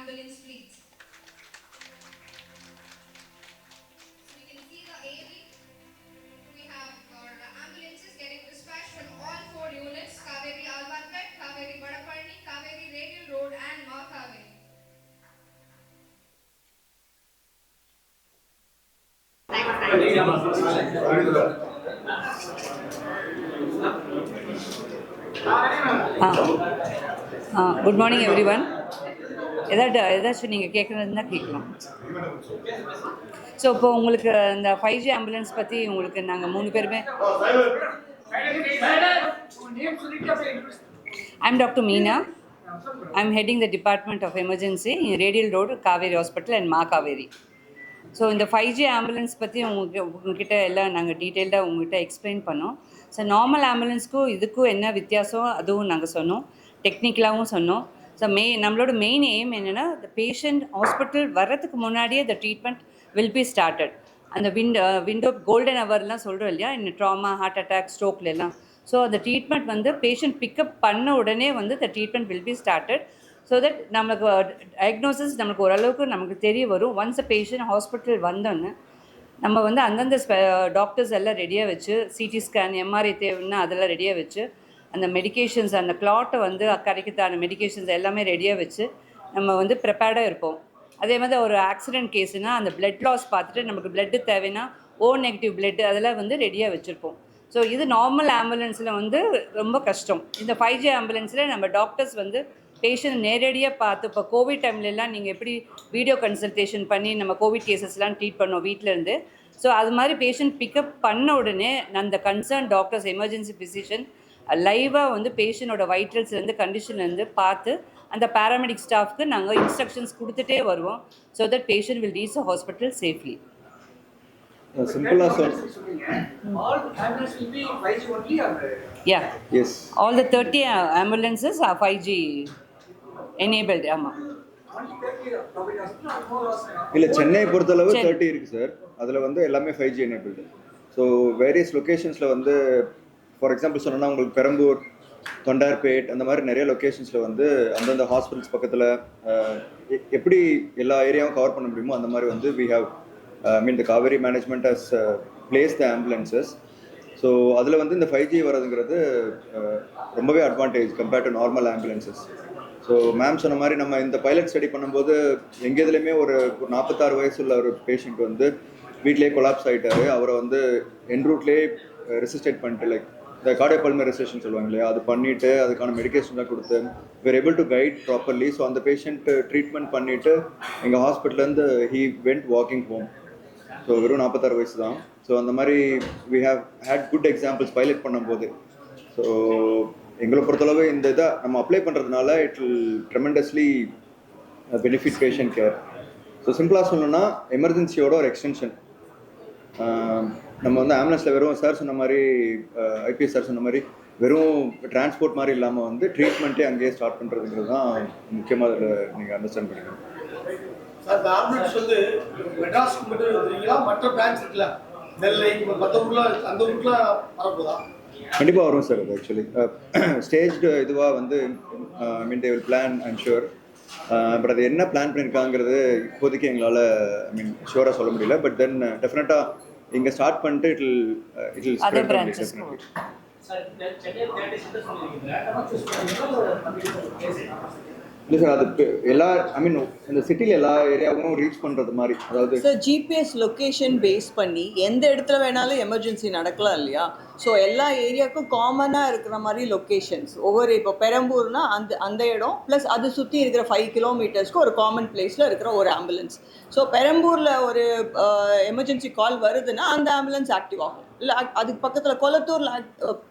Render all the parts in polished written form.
ambulance fleets. So we can see the AV. We have our ambulances getting dispatched from all 4 units: Kaveri Alvanpet, Kaveri Vadaparni, Kaveri Radial Road, and Makaveri. Good morning every one. ஏதாச்சும் நீங்கள் கேட்குறதுனா கேட்கலாம். So இப்போ உங்களுக்கு இந்த 5G ambulance பற்றி உங்களுக்கு நாங்கள் 3 பேருமே I'm Dr. Meena. I'm heading the Department of Emergency in Radial Road, Kaveri Hospital and Makaveri. So இந்த 5G ஆம்புலன்ஸ் பற்றி உங்ககிட்ட எல்லாம் நாங்கள் டீட்டெயில்டாக உங்கள்கிட்ட எக்ஸ்பிளைன் பண்ணோம். ஸோ நார்மல் ஆம்புலன்ஸ்க்கும் இதுக்கும் என்ன வித்தியாசம் அதுவும் நாங்கள் சொன்னோம், டெக்னிக்கலாகவும் சொன்னோம். ஸோ நம்மளோட மெயின் எய்ம் என்னென்னா, த பேஷண்ட் ஹாஸ்பிட்டல் வர்றதுக்கு முன்னாடியே the treatment will be started. அந்த விண்டோ கோல்டன் ஹவர்லாம் சொல்கிறோம் இல்லையா, இந்த ட்ராமா, ஹார்ட் அட்டாக், ஸ்ட்ரோக்லாம். ஸோ அந்த ட்ரீட்மெண்ட் வந்து பேஷண்ட் பிக்கப் பண்ண உடனே வந்து the treatment will be started. So that நம்மளுக்கு டயக்னோசிஸ் நம்மளுக்கு ஓரளவுக்கு நமக்கு தெரிய வரும். ஒன்ஸ் அ பேஷண்ட் ஹாஸ்பிட்டல் வந்தோன்னு நம்ம வந்து அந்தந்த டாக்டர்ஸ் எல்லாம் ரெடியாக வச்சு, சிடி ஸ்கேன், எம்ஆர்ஐ தேவைன்னா அதெல்லாம் ரெடியாக வச்சு, அந்த மெடிக்கேஷன்ஸ், அந்த கிளாட்டை வந்து கரைக்கிறதான மெடிக்கேஷன்ஸ் எல்லாமே ரெடியாக வச்சு நம்ம வந்து ப்ரிப்பேர்டாக இருப்போம். அதே மாதிரி ஒரு ஆக்சிடென்ட் கேஸுனால் அந்த பிளட் லாஸ் பார்த்துட்டு நமக்கு பிளட்டு தேவைன்னா ஓ நெகட்டிவ் பிளட்டு அதெல்லாம் வந்து ரெடியாக வச்சுருப்போம். ஸோ இது நார்மல் ஆம்புலன்ஸில் வந்து ரொம்ப கஷ்டம். இந்த 5G ஆம்புலன்ஸில் நம்ம டாக்டர்ஸ் வந்து பேஷண்ட் நேரடியாக பார்த்து, இப்போ கோவிட் டைம்லலாம் நீங்கள் எப்படி வீடியோ கன்சல்டேஷன் பண்ணி நம்ம கோவிட் கேசஸ்லாம் ட்ரீட் பண்ணோம் வீட்டிலேருந்து. ஸோ அது மாதிரி பேஷண்ட் பிக்கப் பண்ண உடனே அந்த கன்சர்ன் டாக்டர்ஸ், எமர்ஜென்சி ஃபிசிஷியன் லைவாக வந்து பேஷண்ட்டோட வைட்டல்ஸ்லேருந்து கண்டிஷன்லேருந்து பார்த்து அந்த பேராமெடிக் ஸ்டாஃப்க்கு நாங்கள் இன்ஸ்ட்ரக்ஷன்ஸ் கொடுத்துட்டே வருவோம். So that patient will reach a hospital safely. Simple as all ambulances will be 5G only or? Yeah. Yes. All the 30 ambulances are 5G enabled. ஆமாம். இல்லை, சென்னை பொறுத்தளவு 30 இருக்குது சார். அதில் வந்து எல்லாமே 5G எனேபிள்டு. ஸோ வேரியஸ் லொக்கேஷன்ஸில் வந்து ஃபார் எக்ஸாம்பிள் சொன்னோன்னா உங்களுக்கு பெரம்பூர், தொண்டார்பேட் அந்த மாதிரி நிறைய லொக்கேஷன்ஸில் வந்து அந்தந்த ஹாஸ்பிட்டல்ஸ் பக்கத்தில் எப்படி எல்லா ஏரியாவும் கவர் பண்ண முடியுமோ அந்த மாதிரி வந்து we have the Kaveri management has placed the ambulances. So அதில் வந்து இந்த 5G வரதுங்கிறது ரொம்பவே advantage compared to normal ambulances. So ma'am சொன்ன மாதிரி நம்ம இந்த பைலட் ஸ்டடி பண்ணும்போது எங்கள் இதுலேயுமே ஒரு 46 வயசுள்ள ஒரு பேஷண்ட் வந்து வீட்டிலேயே கொலாப்ஸ் ஆகிட்டாரு. அவரை வந்து என் ரூட்லேயே ரெசிஸ்டேட் பண்ணிட்டு, லைக் இந்த கார்டியோபல்மரி ரெசிஸ்டேஷன் சொல்லுவாங்க இல்லையா, அது பண்ணிவிட்டு அதுக்கான மெடிக்கேஷன்லாம் கொடுத்து we're able to guide properly. So அந்த பேஷண்ட் ட்ரீட்மெண்ட் பண்ணிவிட்டு எங்கள் ஹாஸ்பிட்டல்லேருந்து he went walking home. So வெறும் 46 வயசு தான். ஸோ அந்த மாதிரி we have had good examples pilot பண்ணும்போது. ஸோ எங்களை பொறுத்தளவு இந்த இதை நம்ம அப்ளை பண்ணுறதுனால it will tremendously benefit patient care. So சிம்பிளாக சொல்லணும்னா எமர்ஜென்சியோட ஒரு எக்ஸ்டென்ஷன். நம்ம வந்து ஆம்புலன்ஸில் வெறும் சார் சொன்ன மாதிரி, ஐபிஎஸ் சார் சொன்ன மாதிரி வெறும் டிரான்ஸ்போர்ட் மாதிரி இல்லாமல் வந்து ட்ரீட்மெண்ட்டே அங்கேயே ஸ்டார்ட் பண்ணுறதுங்கிறது தான் முக்கியமாக அதில் நீங்கள் அண்டர்ஸ்டாண்ட் பண்ணிக்கணும். சார், இந்த ஆம்புலன்ஸ் வந்து மெட்ராஸ்க்கு மட்டும் வந்துருக்கீங்களா, மற்ற பிரான்ச் இருக்குல்ல, நெல்லை, மற்ற ஊரில் அந்த ஊருக்குள்ள வரப்போதா? கண்டிப்பாக வரும் சார். அது ஆக்சுவலி ஸ்டேஜ்டு இதுவாக வந்து they will plan, I'm sure. But அது என்ன பிளான் பண்ணியிருக்காங்கிறது இப்போதைக்கு எங்களால் ஷுவராக சொல்ல முடியல. பட் தென் டெஃபினட்டாக இங்கே ஸ்டார்ட் பண்ணிட்டு இட் வில் ஸ்ப்ரெட் டெஃபினெட்லி. இல்லை சார், அது எல்லா இந்த சிட்டியில் எல்லா ஏரியாவும் ரீச் பண்ணுறது மாதிரி. அதாவது சார், ஜிபிஎஸ் லொக்கேஷன் பேஸ் பண்ணி எந்த இடத்துல வேணாலும் எமர்ஜென்சி நடக்கலாம் இல்லையா? ஸோ எல்லா ஏரியாவுக்கும் காமனாக இருக்கிற மாதிரி லொக்கேஷன்ஸ் ஒவ்வொரு, இப்போ பெரம்பூர்னா அந்த இடம் ப்ளஸ் அது சுற்றி இருக்கிற 5 கிலோமீட்டர்ஸ்க்கு ஒரு காமன் பிளேஸில் இருக்கிற ஒரு ஆம்புலன்ஸ். ஸோ பெரம்பூரில் ஒரு எமர்ஜென்சி கால் வருதுன்னா அந்த ஆம்புலன்ஸ் ஆக்டிவ் ஆகும். இல்லை அதுக்கு பக்கத்தில் கொளத்தூரில்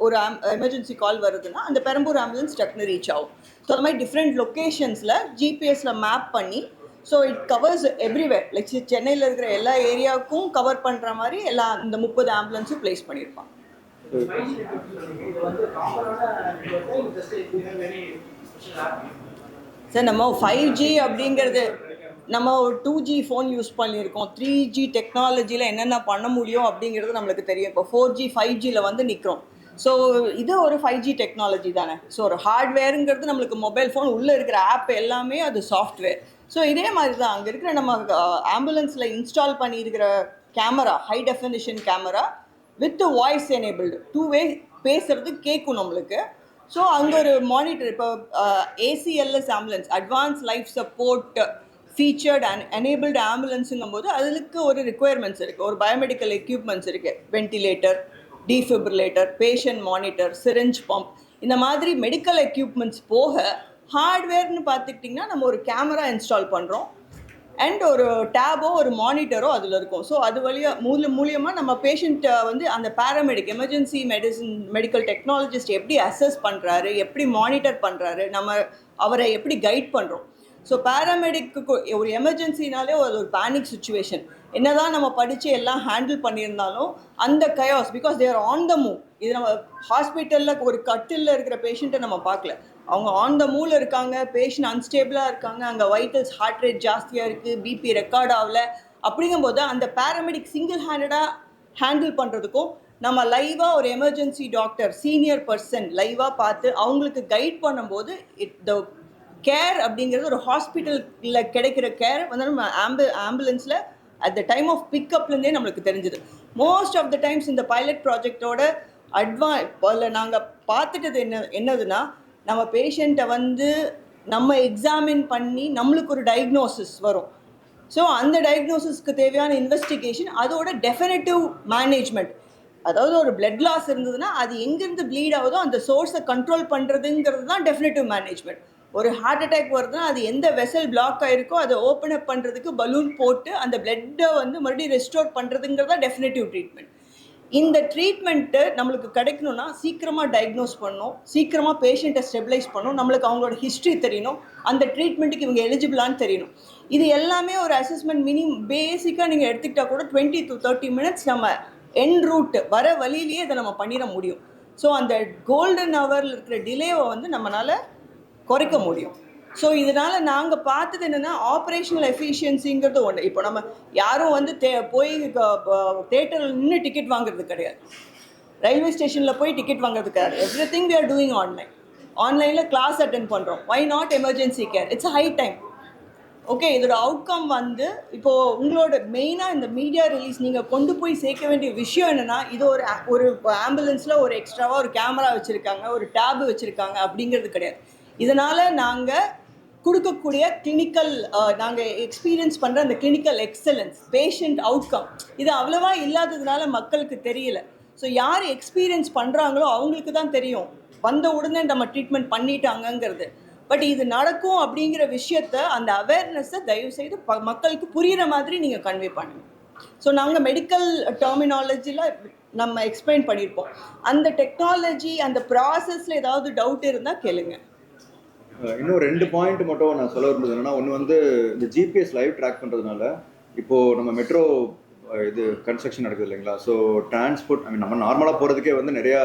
ஒரு எமர்ஜென்சி கால் வருதுன்னா அந்த பெரம்பூர் ஆம்புலன்ஸ் டக்குன்னு ரீச் ஆகும். ஸோ அந்த மாதிரி டிஃப்ரெண்ட் லொக்கேஷன்ஸில் ஜிபிஎஸில் மேப் பண்ணி, so it covers everywhere. Like சென்னையில் இருக்கிற எல்லா ஏரியாவுக்கும் கவர் பண்ணுற மாதிரி எல்லா இந்த 30 ஆம்புலன்ஸும் பிளேஸ் பண்ணியிருப்பாங்க. சார், நம்ம 5G அப்படிங்கிறது நம்ம ஒரு 2G ஃபோன் யூஸ் பண்ணியிருக்கோம். 3G டெக்னாலஜியில் என்னென்ன பண்ண முடியும் அப்படிங்கிறது நம்மளுக்கு தெரியும். இப்போ 4G 5Gயில் வந்து நிற்கிறோம். ஸோ இது ஒரு 5G டெக்னாலஜி தானே. ஸோ ஒரு ஹார்ட்வேருங்கிறது நம்மளுக்கு மொபைல் ஃபோன் உள்ளே இருக்கிற ஆப் எல்லாமே அது சாஃப்ட்வேர். ஸோ இதே மாதிரி தான் அங்கே இருக்கிற நம்ம ஆம்புலன்ஸில் இன்ஸ்டால் பண்ணியிருக்கிற camera, high definition camera with voice enabled, 2-way பேசுறது கேட்கும் நம்மளுக்கு. ஸோ அங்கே ஒரு மானிட்டர், இப்போ ACLS ambulance, advance life support featured and enabled ஆம்புலன்ஸுங்கும் போது அதுக்கு ஒரு ரிக்குயர்மெண்ட்ஸ் இருக்குது, ஒரு பயோமெடிக்கல் எக்யூப்மெண்ட்ஸ் இருக்குது. Ventilator, defibrillator, patient monitor, syringe pump, இந்த மாதிரி மெடிக்கல் எக்யூப்மெண்ட்ஸ் போக ஹார்ட்வேர்னு பார்த்துக்கிட்டிங்கன்னா நம்ம ஒரு கேமரா இன்ஸ்டால் பண்ணுறோம் அண்ட் ஒரு டேபோ ஒரு மானிட்டரோ அதில் இருக்கும். ஸோ அது வழியாக மூலியமாக நம்ம பேஷண்ட்டை வந்து அந்த பேராமெடிக், எமர்ஜென்சி மெடிக்கல் டெக்னாலஜிஸ்ட் எப்படி அசஸ் பண்ணுறாரு, எப்படி மானிட்டர் பண்ணுறாரு, நம்ம அவரை எப்படி கைட் பண்ணுறோம். ஸோ பேராமெடிக்கு ஒரு எமர்ஜென்சினாலே ஒரு பேனிக் சுச்சுவேஷன், என்னதான் நம்ம படித்து எல்லாம் ஹேண்டில் பண்ணியிருந்தாலும் அந்த chaos, because they're on the move. இது நம்ம ஹாஸ்பிட்டலில் ஒரு கட்டிலில் இருக்கிற பேஷண்ட்டை நம்ம பார்க்கல, அவங்க ஆன் த மூவில் இருக்காங்க, பேஷண்ட் அன்ஸ்டேபிளாக இருக்காங்க, அங்கே வைட்டல்ஸ் ஹார்ட் ரேட் ஜாஸ்தியாக இருக்குது, பிபி ரெக்கார்ட் ஆகல. அப்படிங்கும்போது அந்த பேராமெடிக் சிங்கிள் ஹேண்டடாக ஹேண்டில் பண்ணுறதுக்கும் நம்ம லைவாக ஒரு எமர்ஜென்சி டாக்டர், சீனியர் பர்சன் லைவாக பார்த்து அவங்களுக்கு கைட் பண்ணும்போது த கேர் அப்படிங்கிறது ஒரு ஹாஸ்பிட்டலில் கிடைக்கிற கேர் வந்து நம்ம ஆம்புலன்ஸில் அட் த டைம் ஆஃப் பிக்கப்லேருந்தே நம்மளுக்கு தெரிஞ்சுது. மோஸ்ட் ஆஃப் த டைம்ஸ் இந்த பைலட் ப்ராஜெக்டோட நாங்கள் பார்த்துட்டது என்னதுன்னா, நம்ம பேஷண்ட்டை வந்து நம்ம எக்ஸாமின் பண்ணி நம்மளுக்கு ஒரு டயக்னோசிஸ் வரும். ஸோ அந்த டயக்னோசிஸ்க்கு தேவையான இன்வெஸ்டிகேஷன், அதோட டெஃபினட்டிவ் மேனேஜ்மெண்ட், அதாவது ஒரு பிளட் லாஸ் இருந்ததுன்னா அது எங்கேருந்து ப்ளீட் ஆகுதோ அந்த சோர்ஸை கண்ட்ரோல் பண்ணுறதுங்கிறது தான் டெஃபினட்டிவ் மேனேஜ்மெண்ட். ஒரு ஹார்ட் அட்டாக் வருதுன்னா அது எந்த வெசல் பிளாக் ஆகிருக்கோ அதை ஓப்பன் அப் பண்ணுறதுக்கு பலூன் போட்டு அந்த பிளட்டை வந்து மறுபடியும் ரெஸ்டோர் பண்ணுறதுங்கிறது தான் டெஃபினட்டிவ் ட்ரீட்மெண்ட். இந்த ட்ரீட்மெண்ட்டு நம்மளுக்கு கிடைக்கணும்னா சீக்கிரமாக டயக்னோஸ் பண்ணணும், சீக்கிரமாக பேஷண்ட்டை ஸ்டெபிலைஸ் பண்ணணும், நம்மளுக்கு அவங்களோட ஹிஸ்ட்ரி தெரியணும், அந்த ட்ரீட்மெண்ட்டுக்கு இவங்க எலிஜிபிளான்னு தெரியணும். இது எல்லாமே ஒரு அசஸ்மெண்ட் பேசிக்காக நீங்கள் எடுத்துக்கிட்டால் கூட 20 to 30 minutes நம்ம என் ரூட் வர வழியிலேயே இதை நம்ம பண்ணிட முடியும். ஸோ அந்த கோல்டன் ஹவரில் இருக்கிற டிலேவை வந்து நம்மளால் குறைக்க முடியும். ஸோ இதனால் நாங்கள் பார்த்தது என்னென்னா, ஆப்ரேஷனல் எஃபிஷியன்சிங்கிறது ஒன்று. இப்போ நம்ம யாரும் வந்து போய் தேட்டரில் நின்று டிக்கெட் வாங்குறது கிடையாது, ரயில்வே ஸ்டேஷனில் போய் டிக்கெட் வாங்குறது கிடையாது. Everything we are doing ஆன்லைனில் கிளாஸ் அட்டென்ட் பண்ணுறோம். Why not emergency care? It's high time. Okay, இதோட அவுட்கம் வந்து இப்போது உங்களோட மெயினாக இந்த மீடியா ரிலீஸ் நீங்கள் கொண்டு போய் சேர்க்க வேண்டிய விஷயம் என்னென்னா, இது ஒரு ஆம்புலன்ஸில் ஒரு எக்ஸ்ட்ராவாக ஒரு கேமரா வச்சுருக்காங்க, ஒரு டேபு வச்சுருக்காங்க அப்படிங்கிறது கிடையாது. இதனால் நாங்கள் கொடுக்கக்கூடிய கிளினிக்கல், நாங்கள் எக்ஸ்பீரியன்ஸ் பண்ணுற அந்த கிளினிக்கல் எக்ஸலன்ஸ், பேஷண்ட் அவுட்கம், இது அவ்வளோவா இல்லாததுனால மக்களுக்கு தெரியல. ஸோ யார் எக்ஸ்பீரியன்ஸ் பண்ணுறாங்களோ அவங்களுக்கு தான் தெரியும் வந்த உடனே நம்ம ட்ரீட்மெண்ட் பண்ணிட்டாங்கங்கிறது. பட் இது நடக்கும் அப்படிங்கிற விஷயத்த, அந்த அவேர்னஸை தயவுசெய்து மக்களுக்கு புரிகிற மாதிரி நீங்கள் கன்வே பண்ணுங்கள். ஸோ நாங்கள் மெடிக்கல் டெர்மினாலஜியில் நம்ம எக்ஸ்பிளைன் பண்ணியிருப்போம். அந்த டெக்னாலஜி, அந்த ப்ராசஸில் ஏதாவது டவுட் இருந்தால் கேளுங்க. இன்னும் 2 பாயிண்ட் மட்டும் நான் சொல்ல விரும்புது என்னன்னா, ஒன்று வந்து இந்த ஜிபிஎஸ் லைவ் ட்ராக் பண்ணுறதுனால இப்போது நம்ம மெட்ரோ இது கன்ஸ்ட்ரக்ஷன் நடக்குது இல்லைங்களா. ஸோ டிரான்ஸ்போர்ட், நம்ம நார்மலாக போகிறதுக்கே வந்து நிறையா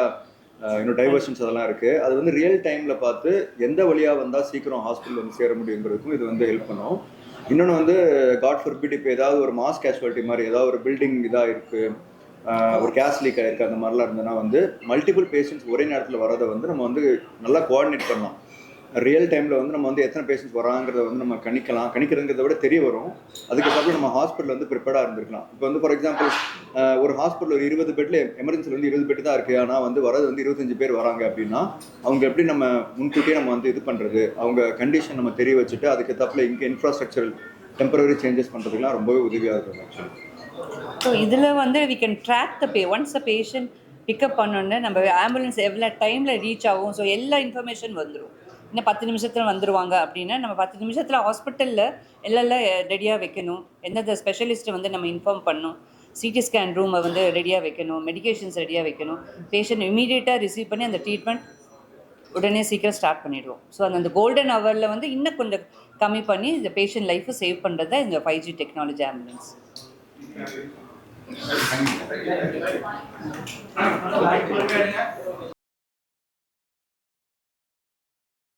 இன்னும் டைவர்ஷன்ஸ் அதெல்லாம் இருக்குது. அது வந்து ரியல் டைமில் பார்த்து எந்த வழியாக வந்தால் சீக்கிரம் ஹாஸ்பிட்டல் வந்து சேர முடியுங்கிறதுக்கும் இது வந்து ஹெல்ப் பண்ணும். இன்னொன்று வந்து காட் ஃபர்பிட், இப்போ ஏதாவது ஒரு மாஸ் கேஷுவாலிட்டி மாதிரி ஏதாவது ஒரு பில்டிங் இதாக இருக்குது, ஒரு கேஸ் லீக் ஆகிருக்கு, அந்த மாதிரிலாம் இருந்ததுன்னா வந்து மல்டிபிள் பேஷண்ட்ஸ் ஒரே நேரத்தில் வரதை வந்து நம்ம வந்து நல்லா கோஆர்டினேட் பண்ணலாம். ரியல் டைமில் வந்து நம்ம வந்து எத்தனை பேஷண்ட்ஸ் வராங்கிறத வந்து நம்ம கணிக்கிறதுங்கிறத விட தெரிய வரும். அதுக்கப்புறம் நம்ம ஹாஸ்பிட்டல் வந்து ப்ரிப்பேர்டாக இருந்திருக்கலாம். இப்போ வந்து ஃபார் எக்ஸாம்பிள் ஒரு ஹாஸ்பிட்டல் ஒரு 20 பெட்டில் எமர்ஜென்சியில் வந்து 20 பெட்டு தான் இருக்குது, ஆனால் வந்து வரது வந்து 25 பேர் வராங்க அப்படின்னா அவங்க எப்படி நம்ம முன்கூட்டியே நம்ம வந்து இது பண்ணுறது, அவங்க கண்டிஷன் நம்ம தெரிய வச்சுட்டு அதுக்கு தப்பில் இங்கே இன்ஃப்ராஸ்ட்ரக்சரல் டெம்பரரி சேஞ்சஸ் பண்ணுறதுக்குலாம் ரொம்பவே உதவியாக இருக்கும் ஆக்சுவலி. ஸோ இதில் வந்து we can track once a patient pickup பண்ணோன்னு நம்ம ஆம்புலன்ஸ் எவ்வளோ டைமில் ரீச் ஆகும், ஸோ எல்லா இன்ஃபர்மேஷன் வந்துடும். இன்னும் 10 நிமிஷத்தில் வந்துடுவாங்க அப்படின்னா நம்ம 10 நிமிஷத்தில் ஹாஸ்பிட்டலில் எல்லாம் ரெடியாக வைக்கணும். எந்தெந்த ஸ்பெஷலிஸ்ட்டை வந்து நம்ம இன்ஃபார்ம் பண்ணணும், சிடி ஸ்கேன் ரூமை வந்து ரெடியாக வைக்கணும், மெடிக்கேஷன்ஸ் ரெடியாக வைக்கணும், பேஷண்ட் இமீடியட்டாக ரிசீவ் பண்ணி அந்த ட்ரீட்மெண்ட் உடனே சீக்கிரம் ஸ்டார்ட் பண்ணிடுவோம். ஸோ அந்த கோல்டன் ஹவரில் வந்து இன்னும் கொஞ்சம் கம்மி பண்ணி இந்த பேஷண்ட் லைஃப்பை சேவ் பண்ணுறது தான் இந்த 5G டெக்னாலஜி ஆம்புலன்ஸ்.